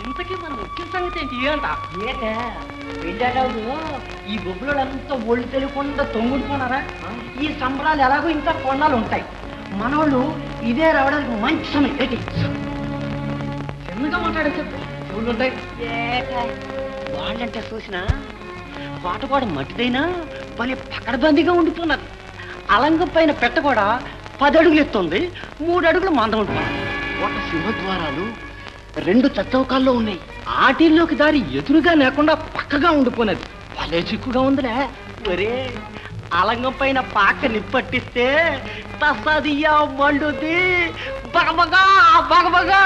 ఇంతకీ మనం వచ్చిన సంగతి ఏంటి అంట ఏటే వెళ్ళాడు ఈ బొబ్బులంతా ఒళ్ళు తెలియకుండా తొంగుడుకున్నారా ఈ సంబరాలు ఎలాగో ఇంకా కొన్నాళ్ళు ఉంటాయి మనోళ్ళు ఇదే రావడానికి మంచి సమయం ఏంటి చిన్నగా మాట్లాడే చెప్పు ఊళ్ళు ఉంటాయి వాళ్ళంటే చూసినా పాట కూడా మట్టిదైనా భలే పకడ్బందీగా ఉండిపోన్నది అలంగం పైన పెట్ట కూడా 10 అడుగులు ఎత్తుంది 3 అడుగులు మందం ఉంటుంది ఒక సింహద్వారాలు 2 చచ్చౌకాల్లో ఉన్నాయి ఆటిల్లోకి దారి ఎదురుగా లేకుండా పక్కగా ఉండిపోయినది భలే చిక్కుగా ఉందిలే ఒరే అలంగం పైన పాక నిప్పట్టిస్తే తసదియా మండుది బగబగా బగబగా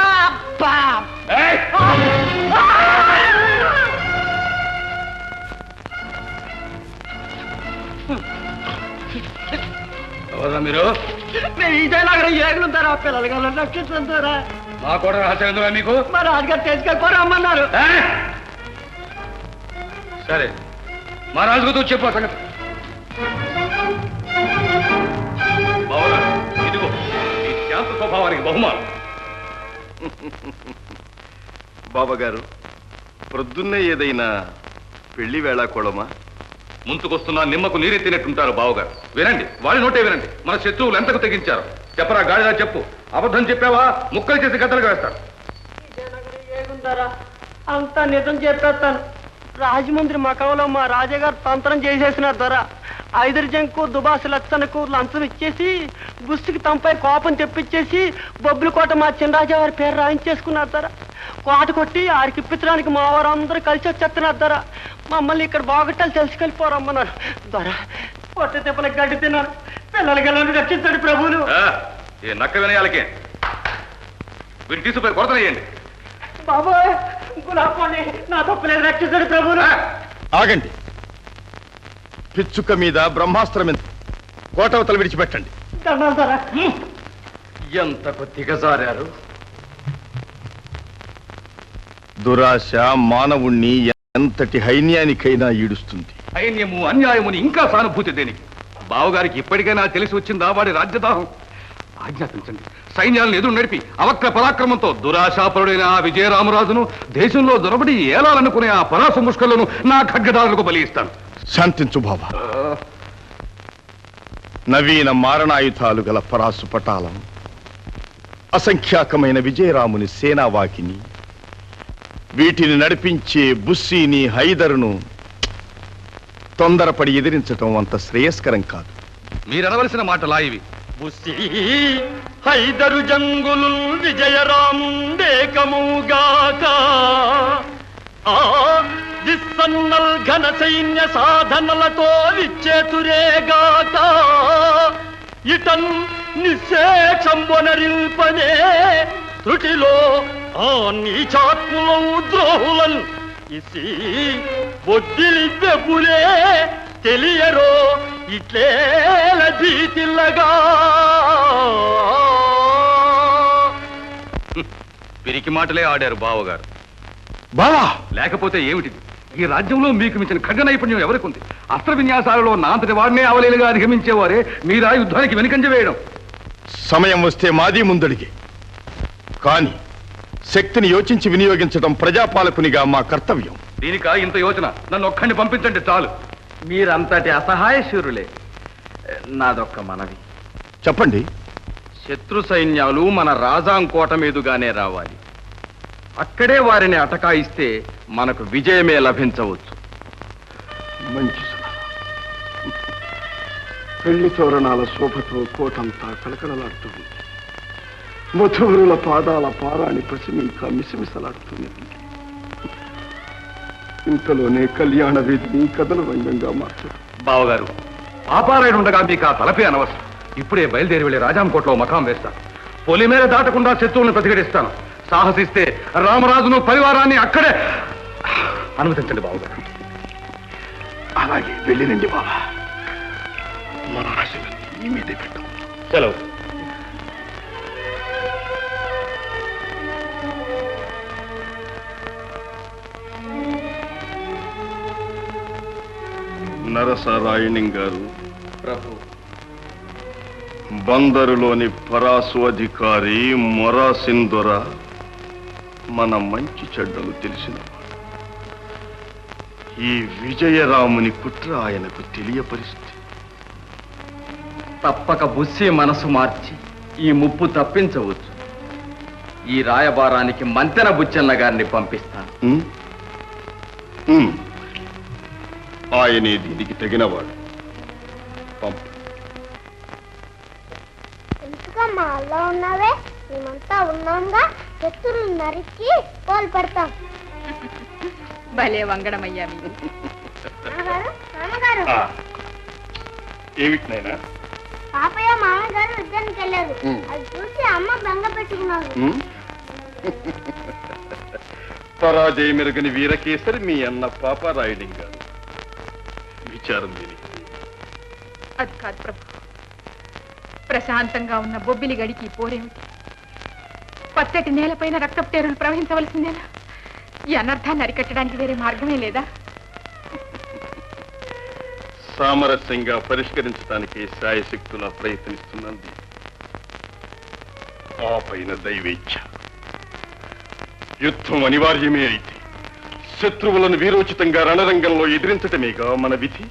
మీరు ఇదేలాగా ఏగులుంటారా పిల్లలు రక్షిస్తుంటారా మా కూడా రహస్యం మీకు మా రాజుగారు తీసుకెళ్ళిపోరా అమ్మన్నారు సరే మా రాజుగారితో చెప్పు సంగతి ఇదిగో ఈ శాంత స్వభావానికి బహుమానం బాబాగారు ప్రొద్దున్నే ఏదైనా పెళ్లి వేళాకోళమా ముంచుకొస్తున్నా నిమ్మకు నీరెత్తినట్టుంటారు బావగారు వినండి వాళ్ళ నోటే వినండి మన శత్రువులు ఎంతకు తెగించారు చెప్పరా గాడిదా చెప్పు అబద్ధం చెప్పావా ముక్కలు చేసి గద్దలుగా వేస్తారు అంతా నిజం చెప్పేస్తాను రాజమండ్రి మకంలో మా రాజాగారు తంత్రం చేసేసినారు ధర 5 జంకు దుబాసి లక్షణకు లంచం ఇచ్చేసి బుస్సుకి తంపై కోపం తెప్పించేసి బొబ్బుల కోట మా చిన్నరాజా వారి పేరు రాయించేసుకున్నారు ధర కోట కొట్టి ఆడికి ఇప్పించడానికి మా వారు అందరూ కలిసి వచ్చేస్తున్నారు ధర మమ్మల్ని ఇక్కడ బాగొట్టాలి తెలుసుకెళ్ళిపోరమ్మన్నారు ధర పొట్ట తిప్పలకు గడ్డి తిన్నారు పిల్లల గల్లని రక్షించండి ప్రభువులు ఏ నక్క వినయాలకే వీటిని తీసుకుపోయి కొరతనేయండి బాబోయ్ గులాబీ నా తప్పులేదు రక్షించండి ప్రభువులు ఆగండి పిచ్చుక మీద బ్రహ్మాస్త్రం కోటవతలు విడిచిపెట్టండి ఎంతకు దిగజారారు దురాశ మానవుణ్ణి ఎంతటి హైన్యానికైనా ఈడుస్తుంది సైన్యము అన్యాయముని ఇంకా సానుభూతి దేనికి బావగారికి ఇప్పటికైనా తెలిసి వచ్చిందా వాడి రాజ్యదాహం ఆజ్ఞాపించండి సైన్యాలను ఎదురు నడిపి అవక్ర పరాక్రమంతో దురాశాపరుడైన ఆ విజయరామరాజును దేశంలో దొరబడి ఏలాలనుకునే ఆ పరాసు ముష్కలను నా ఖడ్గదారులకు బలిస్తాను శాంతించు బాబా నవీన మారణాయుధాలు గల పరాసు పటాలం అసంఖ్యాకమైన విజయరాముని సేనావాకిని వీటిని నడిపించే బుస్సీని హైదరును తొందరపడి ఎదిరించటం అంత శ్రేయస్కరం కాదు మీరనవలసిన మాటలా ఇవి బుస్సీ హైదరు జంగులు విజయరాముండేకముగాక దిస్సన్నల్ ఘన సైన్య సాధనలతో విచ్చేతురేగాక ఇటన్ నిశేషంబొనరిల్పనే త్రుటిలో ఆ నీచాత్ముల ద్రోహులను ఇసి బొద్దిలి బెబ్బులే తెలియరో ఇట్లేల భీతిల్లగా పిరికి మాటలే ఆడారు బావగారు బావా లేకపోతే ఏమిటిది ఈ రాజ్యంలో మీకు మించిన ఖడ్గ నైపుణ్యం ఎవరికి ఉంది అస్త్ర విన్యాసాలలో నా అంతటి వాడినే అవలేలుగా అధిగమించేవారే మీరా యుద్ధానికి వెనుకంజ వేయడం సమయం వస్తే మాది ముందడిగే కానీ శక్తిని యోచించి వినియోగించడం ప్రజాపాలకునిగా మా కర్తవ్యం దీనికా ఇంత యోచన నన్ను ఒక్కడిని పంపించండి చాలు మీరంతటి అసహాయశూరులే నాదొక్క మనవి చెప్పండి శత్రు సైన్యాలు మన రాజాంకోట మీదుగానే రావాలి అక్కడే వారిని అటకాయిస్తే మనకు విజయమే లభించవచ్చు మంచి పెళ్లి తోరణాల శోభతో కోటంతా కలకలలాడుతుంది మధువురుల పాదాల పారాణి పసిమి ఇంకా మిసమిసలాడుతుంది ఇంతలోనే కళ్యాణ వీధిని కథల రంగంగా మార్చారు బావగారు పాపారాయుడుండగా మీకు ఆ తలపే అనవసరం ఇప్పుడే బయలుదేరి వెళ్ళి రాజాంకోటలో మకాం వేస్తాను పొలిమేర దాటకుండా శత్రువులను ప్రతిఘటిస్తాను సాహసిస్తే రామరాజును పరివారాన్ని అక్కడే అనుమతించండి బావగారు అలాగే వెళ్ళినండి బాబా మన ఆశలన్నీ ఈ మీదే పెట్టు సెలవు నరసరాయణి గారు ప్రభు బందరులోని పరాసు అధికారి మొరాసిందొర మన మంచి చెడ్డలు తెలిసినవాడు. ఈ విజయరాముని కుట్ర ఆయనకు తెలియపరిస్తే తప్పక బుస్సి మనసు మార్చి ఈ ముప్పు తప్పించవచ్చు. ఈ రాయబారానికి మంతెన బుచ్చన్న గారిని పంపిస్తాను. ఉమ్? ఉమ్. ఆయనే దీనికి తగినవాడు. పంపు. ఎందుకమ్మా అలా ఉన్నావే? మేమంతా ఉన్నాంగా, శత్రులు నరికి పోలు పెడతాం. భలే వంగడమయ్యా మీరు. నాన్నగారు, నాన్నగారు, ఏమిటినైనా పాపయ్య మామగారు యుద్ధానికి వెళ్ళారు. అది చూసి అమ్మ బెంగ పెట్టుకున్నారు. పరాజయ మెరుగని వీరకేసరి మీ అన్న పాప రాయుడింగ్ గారు. విచారం దీనికి అది కాదు ప్రభు. ప్రశాంతంగా ఉన్న బొబ్బిలి గడికి పోరేమిటి? పచ్చటి నేలపైన రక్తపు ప్రవహించవలసిందేనా? ఈ అనర్థాన్ని అరికట్టడానికి వేరే మార్గమే లేదా? సామరస్యంగా పరిష్కరించడానికి శాయశక్తులా ప్రయత్నిస్తున్నది ఆ పైన దైవేచ్ఛ. యుద్ధం అనివార్యమే అయితే శత్రువులను వీరోచితంగా రణరంగంలో ఎదిరించటమేగా మన విధి.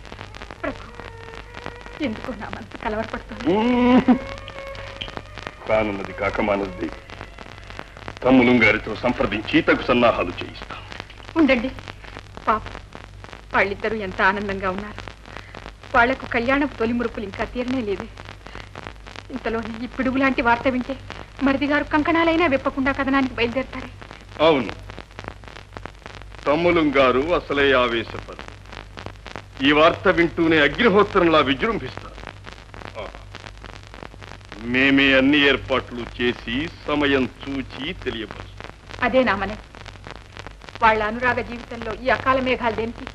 ప్రభు, ఎందుకో నా మనసు కలవరపడుతుంది. కానున్నది కాకమానది. తమ్ములు గారితో సంప్రదించి తగు సన్నాహాలు చేయిస్తాం. ఉండండి పాప, వాళ్ళిద్దరూ ఎంత ఆనందంగా ఉన్నారు. వాళ్లకు కళ్యాణపు తొలి మురుపులు ఇంకా తీరనే లేదు. ఇంతలోనే ఈ పిడుగు లాంటి వార్త వింటే మరిది గారు కంకణాలైనా విప్పకుండా కథనానికి బయలుదేరతారే. అవును, తమ్ములు గారు అసలే ఆవేశపరు. ఈ వార్త వింటూనే అగ్నిహోత్రంలా విజృంభిస్తారు. మేమే అన్ని ఏర్పాట్లు చేసి సమయం చూచి తెలియపరుస్తాం. అదే నా మనవి. వాళ్ళ అనురాగ జీవితంలో ఈ అకాల మేఘాలు దేనికి?